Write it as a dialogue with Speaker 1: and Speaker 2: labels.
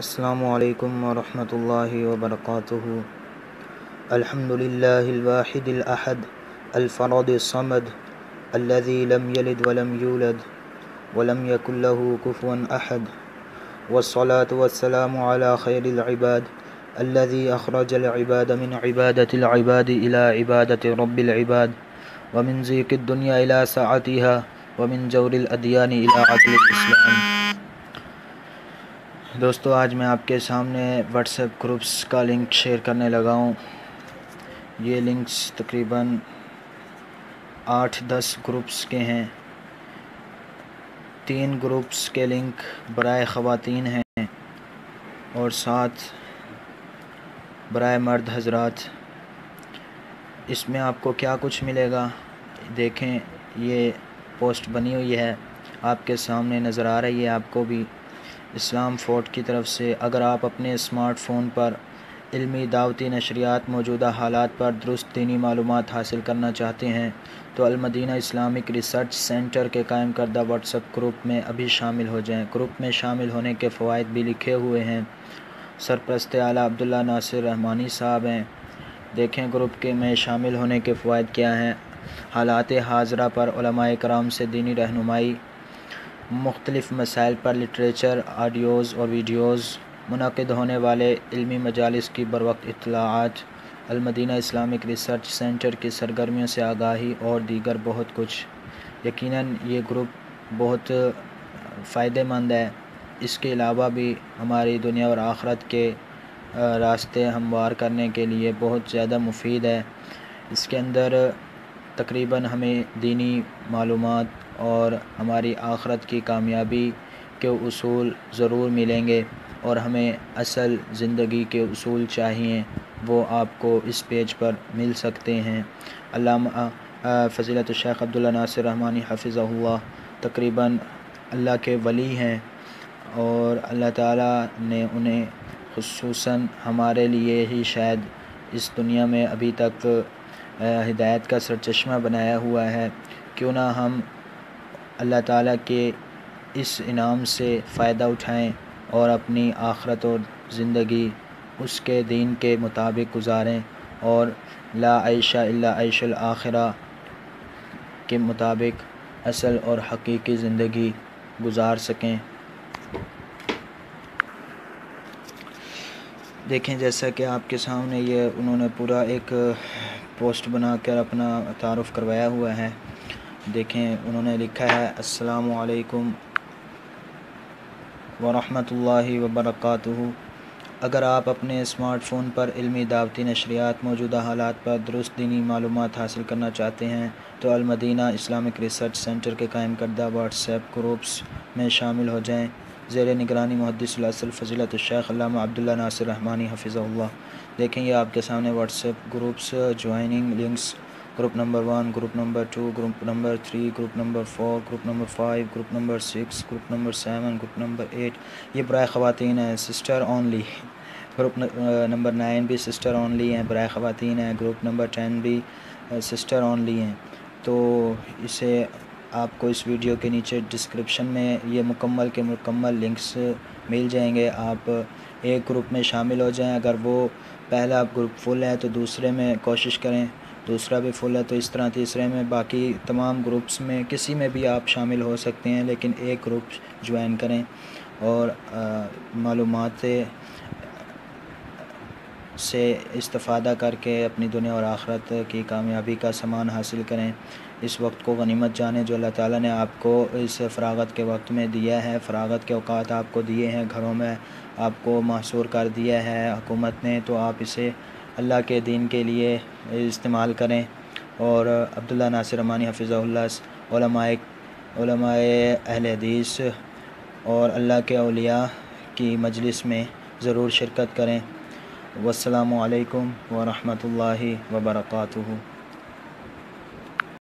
Speaker 1: السلام علیکم ورحمۃ اللہ وبرکاتہ۔ الحمد للہ الواحد الأحد الفرد الصمد الذي لم يلد ولم يولد ولم يكن له كفوا أحد، والصلاة والسلام على خير العباد الذي أخرج العباد من عبادة العباد إلى عبادة رب العباد، ومن ضيق الدنيا إلى سعتها، ومن جور الأديان إلى عدل الإسلام۔ دوستو، آج میں آپ کے سامنے واٹس ایپ گروپس کا لنک شیئر کرنے لگا ہوں۔ یہ لنکس تقریباً 8-10 گروپس کے ہیں۔ 3 گروپس کے لنک برائے خواتین ہیں اور 7 برائے مرد حضرات۔ اس میں آپ کو کیا کچھ ملے گا دیکھیں، یہ پوسٹ بنی ہوئی ہے، آپ کے سامنے نظر آ رہی ہے آپ کو بھی، اسلام فورٹ کی طرف سے۔ اگر آپ اپنے اسمارٹ فون پر علمی دعوتی نشریات، موجودہ حالات پر درست دینی معلومات حاصل کرنا چاہتے ہیں تو المدینہ اسلامک ریسرچ سینٹر کے قائم کردہ واٹس ایپ گروپ میں ابھی شامل ہو جائیں۔ گروپ میں شامل ہونے کے فوائد بھی لکھے ہوئے ہیں، سرپرست اعلیٰ عبداللہ ناصر رحمانی صاحب ہیں۔ دیکھیں گروپ کے میں شامل ہونے کے فوائد کیا ہیں۔ حالات حاضرہ پر علماء کرام سے دینی رہنمائی، مختلف مسائل پر لٹریچر، آڈیوز اور ویڈیوز، منعقد ہونے والے علمی مجالس کی بروقت اطلاعات، المدینہ اسلامک ریسرچ سینٹر کی سرگرمیوں سے آگاہی اور دیگر بہت کچھ۔ یقیناً یہ گروپ بہت فائدہ مند ہے۔ اس کے علاوہ بھی ہماری دنیا اور آخرت کے راستے ہموار کرنے کے لیے بہت زیادہ مفید ہے۔ اس کے اندر تقریباً ہمیں دینی معلومات اور ہماری آخرت کی کامیابی کے اصول ضرور ملیں گے، اور ہمیں اصل زندگی کے اصول چاہیے وہ آپ کو اس پیج پر مل سکتے ہیں۔ علامہ فضیلت الشیخ عبداللہ ناصر رحمانی حفظہ اللہ تقریباً اللہ کے ولی ہیں، اور اللہ تعالیٰ نے انہیں خصوصاً ہمارے لیے ہی شاید اس دنیا میں ابھی تک ہدایت کا سرچشمہ بنایا ہوا ہے۔ کیوں نہ ہم اللہ تعالیٰ کے اس انعام سے فائدہ اٹھائیں اور اپنی آخرت اور زندگی اس کے دین کے مطابق گزاریں، اور لا عیش الا عیش الآخرہ کے مطابق اصل اور حقیقی زندگی گزار سکیں۔ دیکھیں جیسا کہ آپ کے سامنے یہ انہوں نے پورا ایک پوسٹ بنا کر اپنا تعارف کروایا ہوا ہے۔ دیکھیں انہوں نے لکھا ہے: السلام علیکم ورحمۃ اللہ وبرکاتہ۔ اگر آپ اپنے اسمارٹ فون پر علمی دعوتی نشریات، موجودہ حالات پر درست دینی معلومات حاصل کرنا چاہتے ہیں تو المدینہ اسلامک ریسرچ سینٹر کے قائم کردہ واٹس ایپ گروپس میں شامل ہو جائیں۔ زیر نگرانی محدث الاصل فضیلت الشیخ علامہ عبداللہ ناصر رحمانی حفظہ اللہ۔ دیکھیں یہ آپ کے سامنے what's app groups joining links: group number 1، group number 2، group number 3، group number 4، group number 5، group number 6، group number 7، group number 8۔ یہ برائے خواتین ہے، سسٹر اونلی۔ گروپ نمبر 9 بھی سسٹر اونلی ہیں، برائے خواتین ہیں۔ گروپ نمبر 10 بھی سسٹر اونلی ہیں۔ تو اسے آپ کو اس ویڈیو کے نیچے ڈسکرپشن میں یہ مکمل کے مکمل لنکس مل جائیں گے۔ آپ ایک گروپ میں شامل ہو جائیں، اگر وہ پہلا گروپ فل ہے تو دوسرے میں کوشش کریں، دوسرا بھی فل ہے تو اس طرح تیسرے میں، باقی تمام گروپس میں کسی میں بھی آپ شامل ہو سکتے ہیں، لیکن ایک گروپ جوائن کریں اور معلومات سے استفادہ کر کے اپنی دنیا اور آخرت کی کامیابی کا سامان حاصل کریں۔ اس وقت کو غنیمت جانیں جو اللہ تعالیٰ نے آپ کو اس فراغت کے وقت میں دیا ہے۔ فراغت کے اوقات آپ کو دیے ہیں، گھروں میں آپ کو محصور کر دیا ہے حکومت نے، تو آپ اسے اللہ کے دین کے لیے استعمال کریں۔ اور عبداللہ ناصر رحمانی حفظہ اللہ، علماء اہل حدیث اور اللہ کے اولیاء کی مجلس میں ضرور شرکت کریں۔ والسلام علیکم ورحمۃ اللہ وبرکاتہ۔